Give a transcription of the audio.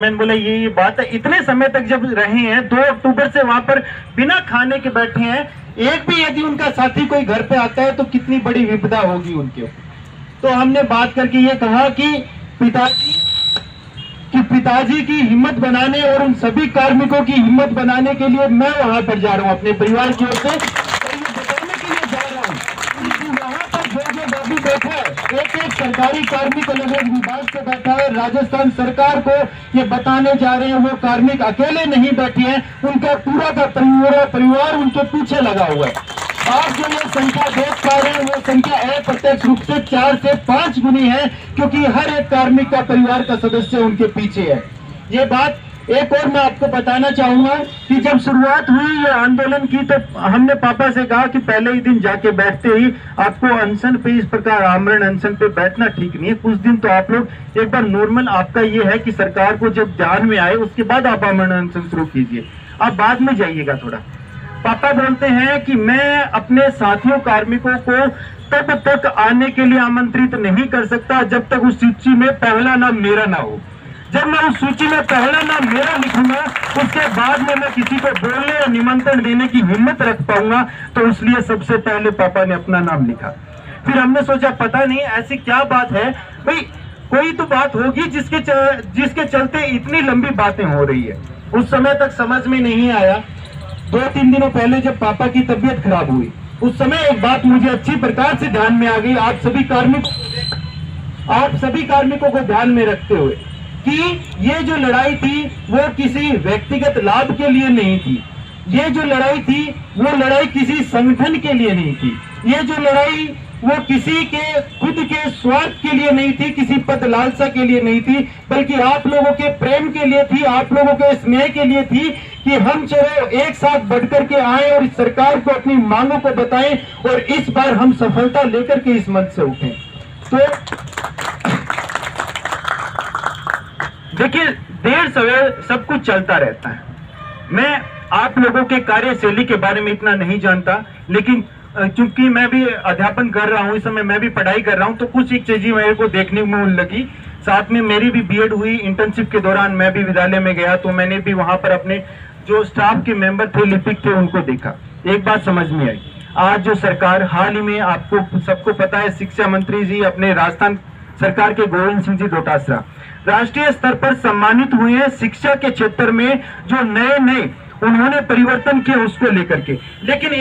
मैंने बोला ये बात है। इतने समय तक जब रहे हैं, 2 अक्टूबर से वहां पर बिना खाने के बैठे हैं। एक भी यदि उनका साथी कोई घर पे आता है तो कितनी बड़ी विपदा होगी उनके। तो हमने बात करके ये कहा कि पिताजी की हिम्मत बनाने और उन सभी कार्मिकों की हिम्मत बनाने के लिए मैं वहां पर जा रहा हूं, अपने परिवार की ओर से बताने के लिए जा रहा हूं कि वहां पर जो बाबू बैठा है, एक सरकारी कार्मिक अलग अलग विभाग से बैठा है। राजस्थान सरकार को ये बताने जा रहे हैं, वो कार्मिक अकेले नहीं बैठे हैं, उनका पूरा का परिवार उनके पीछे लगा हुआ है। आप जो ये संख्या देख पा रहे हैं, वो संख्या अप्रत्यक्ष रूप से 4 से 5 गुनी है, क्योंकि हर एक कार्मिक का परिवार का सदस्य उनके पीछे है। ये बात एक और मैं आपको बताना चाहूंगा कि जब शुरुआत हुई ये आंदोलन की, तो हमने पापा से कहा कि पहले ही दिन जाके बैठते ही आपको अनशन पे, इस प्रकार आमरण अनशन पे बैठना ठीक नहीं है। कुछ दिन तो आप लोग एक बार नॉर्मल, आपका ये है कि सरकार को जब ध्यान में आए उसके बाद आप आमरण अनशन शुरू कीजिए, आप बाद में जाइएगा थोड़ा। पापा बोलते हैं कि मैं अपने साथियों कार्मिकों को तब तक आने के लिए आमंत्रित नहीं कर सकता जब तक उस सूची में पहला नाम मेरा ना हो। जब मैं उस सूची में पहला नाम मेरा लिखूंगा, उसके बाद में मैं किसी को बोलने या निमंत्रण देने की हिम्मत रख पाऊंगा। तो इसलिए सबसे पहले पापा ने अपना नाम लिखा। फिर हमने सोचा पता नहीं ऐसी क्या बात है भाई, कोई तो बात होगी जिसके चलते इतनी लंबी बातें हो रही है। उस समय तक समझ में नहीं आया। 2-3 दिनों पहले जब पापा की तबीयत खराब हुई, उस समय एक बात मुझे अच्छी प्रकार से ध्यान में आ गई, आप सभी कार्मिकों को ध्यान में रखते हुए, कि ये जो लड़ाई थी वो किसी व्यक्तिगत लाभ के लिए नहीं थी। ये जो लड़ाई थी वो लड़ाई किसी संगठन के लिए नहीं थी। ये जो लड़ाई वो किसी के खुद के स्वार्थ के लिए नहीं थी, किसी पद लालसा के लिए नहीं थी, बल्कि आप लोगों के प्रेम के लिए थी, आप लोगों के स्नेह के लिए थी कि हम चलो एक साथ बढ़कर के आए और इस सरकार को अपनी मांगों को बताएं और इस बार हम सफलता लेकर के इस मंच से उठें। तो देखिए, देर सवेर सब कुछ चलता रहता है। मैं आप लोगों के कार्यशैली के बारे में इतना नहीं जानता, लेकिन चूंकि मैं भी अध्यापन कर रहा हूं, इस समय मैं भी पढ़ाई कर रहा हूं, तो कुछ एक चीजें मेरे को देखने में लगी। साथ में मेरी भी बीएड हुई, इंटर्नशिप के दौरान मैं भी विद्यालय में गया, तो मैंने भी वहां पर अपने जो स्टाफ के मेंबर थे, लिपिक थे, उनको देखा। एक बात समझ में आई, आज जो सरकार हाल ही में, आपको सबको पता है, शिक्षा मंत्री जी अपने राजस्थान सरकार के गोविंद सिंह जी डोटासरा राष्ट्रीय स्तर पर सम्मानित हुए हैं शिक्षा के क्षेत्र में। जो नए उन्होंने परिवर्तन किए उसको लेकर के, लेकिन